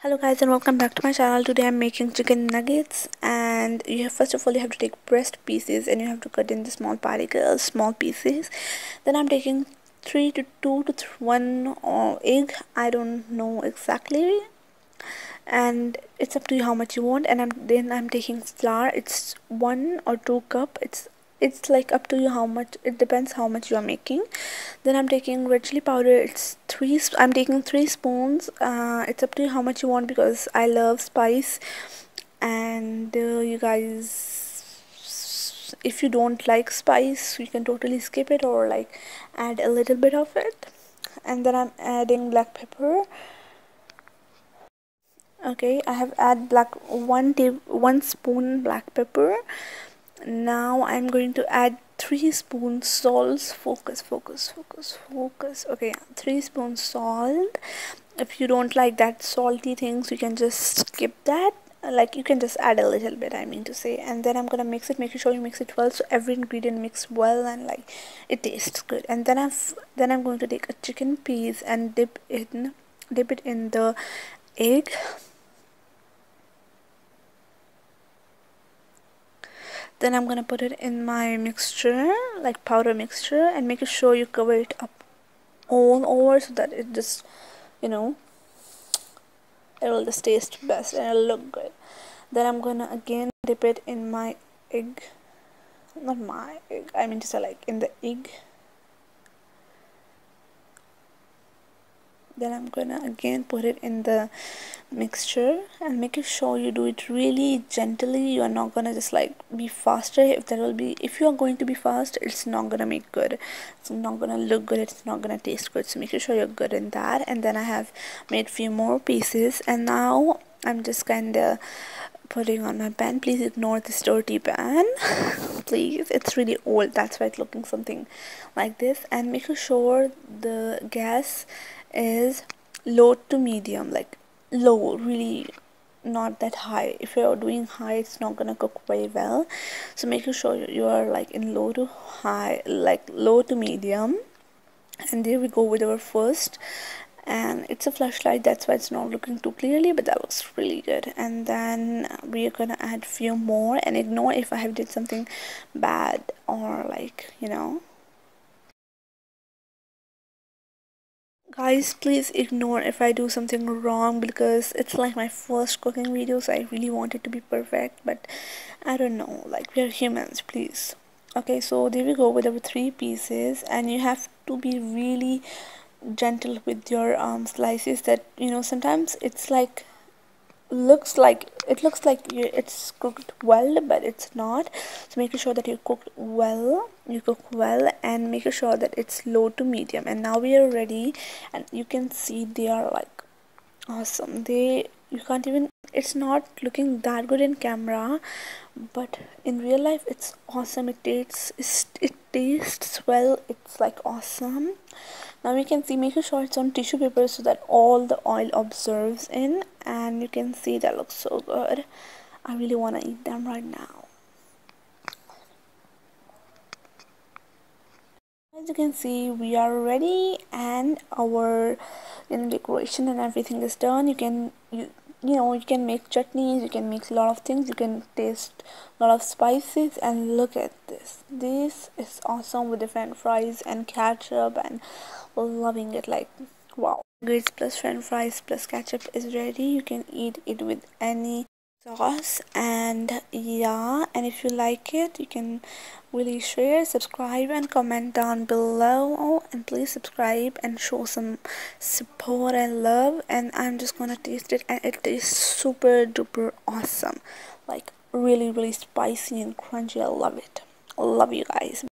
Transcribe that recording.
Hello guys and welcome back to my channel. Today I'm making chicken nuggets, and first of all you have to take breast pieces and you have to cut in the small particles, small pieces. Then I'm taking 3 to 2 to 1 egg, I don't know exactly, and it's up to you how much you want. And I'm taking flour. It's 1 or 2 cup. It's like up to you how much, it depends how much you are making. Then I'm taking red chili powder. I'm taking 3 spoons. It's up to you how much you want because I love spice. And you guys, if you don't like spice, you can totally skip it or like add a little bit of it. And then I'm adding black pepper. Okay, I have add one spoon black pepper. Now I'm going to add 3 spoons salt. Focus. Okay, 3 spoons salt. If you don't like that salty things, you can just skip that. Like, you can just add a little bit, I mean to say. And then I'm gonna mix it, making sure you mix it well so every ingredient mix well and like it tastes good. And then I'm going to take a chicken piece and dip it in the egg. Then I'm gonna put it in my mixture, like powder mixture, and make sure you cover it up all over so that it just, it will just taste best and it'll look good. Then I'm gonna again dip it in my egg, not my egg, I mean to say like in the egg. Then I'm gonna again put it in the mixture and make sure you do it really gently. You are not gonna just like be faster. If you are going to be fast, it's not gonna make good, it's not gonna look good, it's not gonna taste good. So make sure you're good in that. And then I have made few more pieces, and now I'm just kinda putting on my pan. Please ignore this dirty pan. Please, it's really old, that's why it's looking something like this. And make sure the gas is low to medium, like low, really not that high. If you're doing high, it's not gonna cook very well. So make sure you are like in low to high, like low to medium. And there we go with our first, and it's a flashlight, that's why it's not looking too clearly, but that looks really good. And then we are gonna add few more, and ignore if I have did something bad or like, guys, please ignore if I do something wrong because it's like my first cooking video, so I really want it to be perfect, but I don't know, like, we're humans, please. Okay, so there we go with our 3 pieces, and you have to be really gentle with your slices. That, sometimes it's like it looks like it's cooked well, but it's not. So make sure that you cook well, and make sure that it's low to medium. And now we are ready, and you can see they are like awesome. You can't even, it's not looking that good in camera, but in real life it's awesome. It tastes well, it's like awesome. Now we can see, make sure it's on tissue paper so that all the oil absorbs in, and you can see that looks so good. I really want to eat them right now. As you can see, we are ready, and our decoration and everything is done. You can make chutneys, you can make a lot of things, you can taste a lot of spices. And look at this is awesome with the french fries and ketchup, and loving it, like, wow. Grits plus french fries plus ketchup is ready. You can eat it with any sauce. And yeah, and if you like it, you can really share, subscribe, and comment down below. And please subscribe and show some support and love. And I'm just gonna taste it, and it tastes super duper awesome, like really spicy and crunchy. I love it. Love you guys.